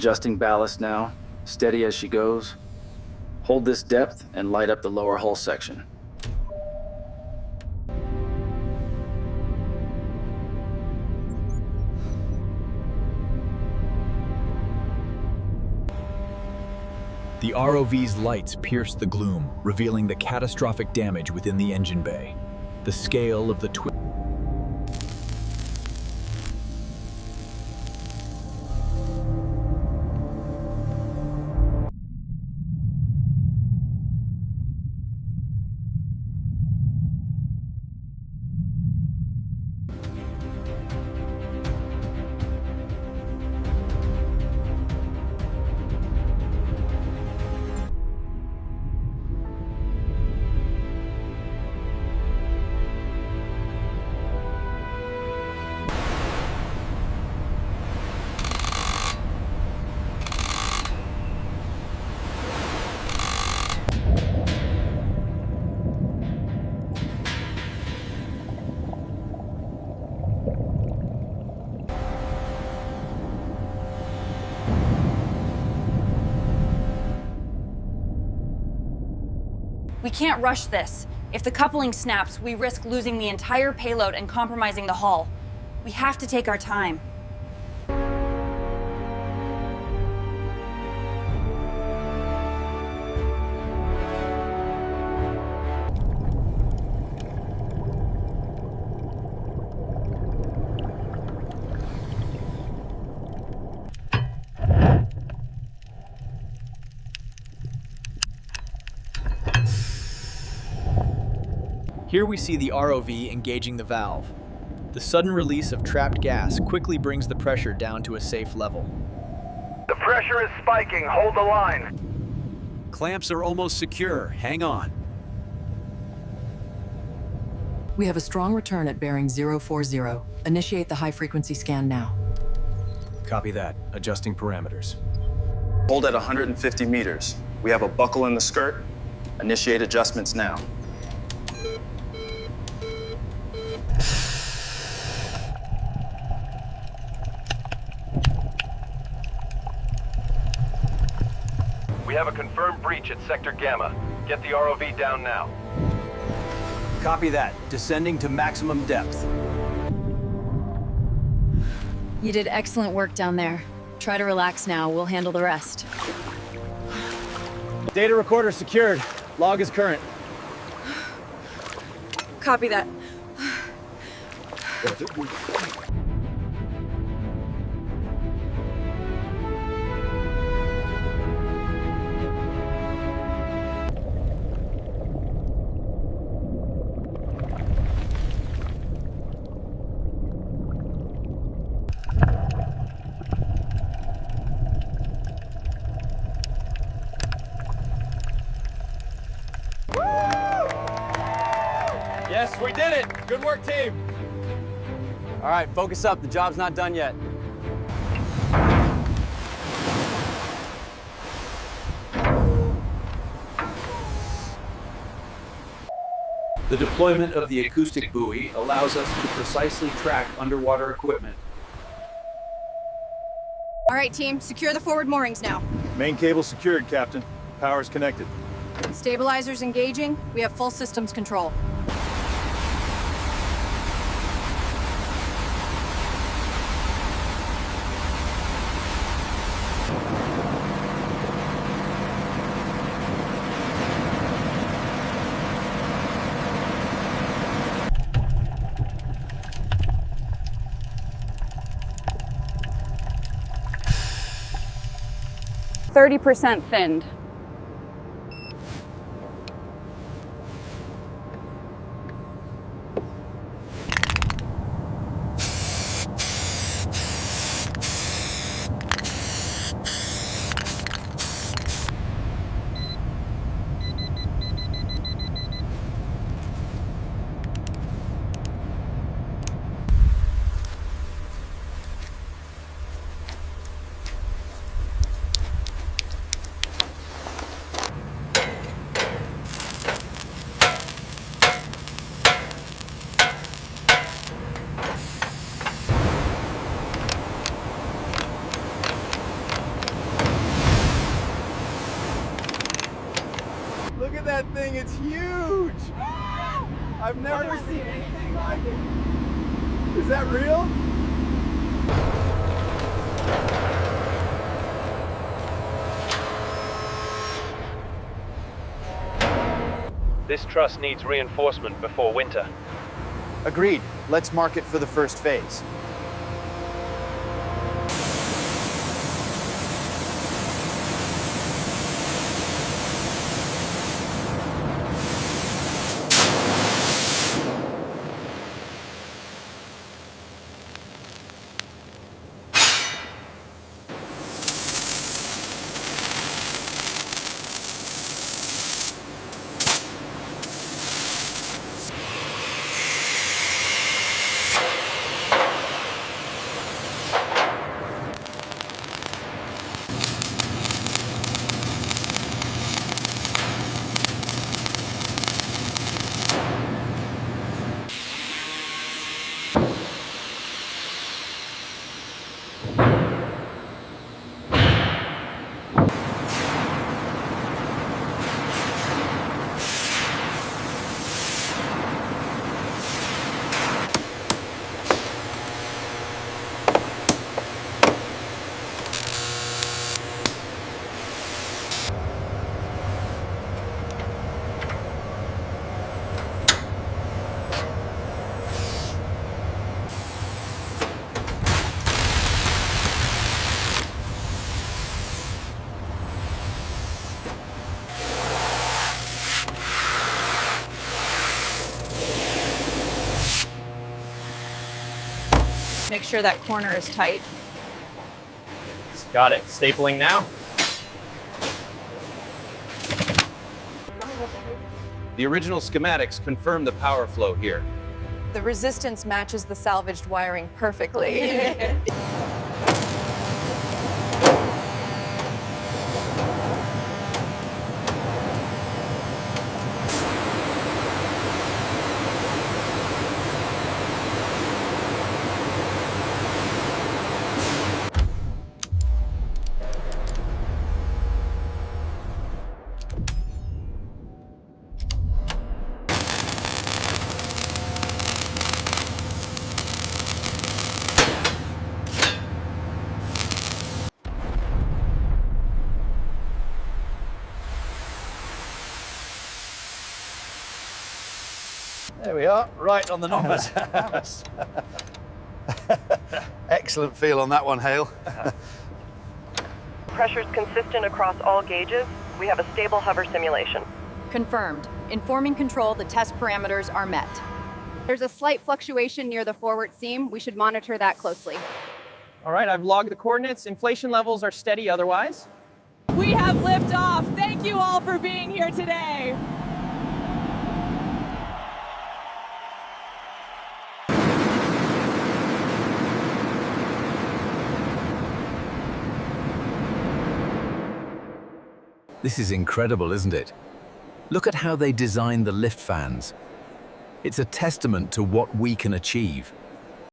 Adjusting ballast now, steady as she goes. Hold this depth and light up the lower hull section. The ROV's lights pierce the gloom, revealing the catastrophic damage within the engine bay. The scale of the We can't rush this. If the coupling snaps, we risk losing the entire payload and compromising the hull. We have to take our time. Here we see the ROV engaging the valve. The sudden release of trapped gas quickly brings the pressure down to a safe level. The pressure is spiking. Hold the line. Clamps are almost secure. Hang on. We have a strong return at bearing 040. Initiate the high-frequency scan now. Copy that. Adjusting parameters. Hold at 150 meters. We have a buckle in the skirt. Initiate adjustments now. We have a confirmed breach at Sector Gamma. Get the ROV down now. Copy that. Descending to maximum depth. You did excellent work down there. Try to relax now. We'll handle the rest. Data recorder secured. Log is current. Copy that. Yes, we did it! Good work, team! All right, focus up. The job's not done yet. The deployment of the acoustic buoy allows us to precisely track underwater equipment. All right, team. Secure the forward moorings now. Main cable secured, Captain. Power's connected. Stabilizers engaging. We have full systems control. %30 thinned. that thing, it's huge! I've never seen anything like it. Is that real? This truss needs reinforcement before winter. Agreed. Let's mark it for the first phase. Make sure that corner is tight. Got it. Stapling now. The original schematics confirm the power flow here. The resistance matches the salvaged wiring perfectly. There we are, right on the numbers. Excellent feel on that one, Hale. Pressure's consistent across all gauges. We have a stable hover simulation. Confirmed. Informing control, the test parameters are met. There's a slight fluctuation near the forward seam. We should monitor that closely. All right, I've logged the coordinates. Inflation levels are steady otherwise. We have liftoff. Thank you all for being here today. This is incredible, isn't it? Look at how they designed the lift fans. It's a testament to what we can achieve.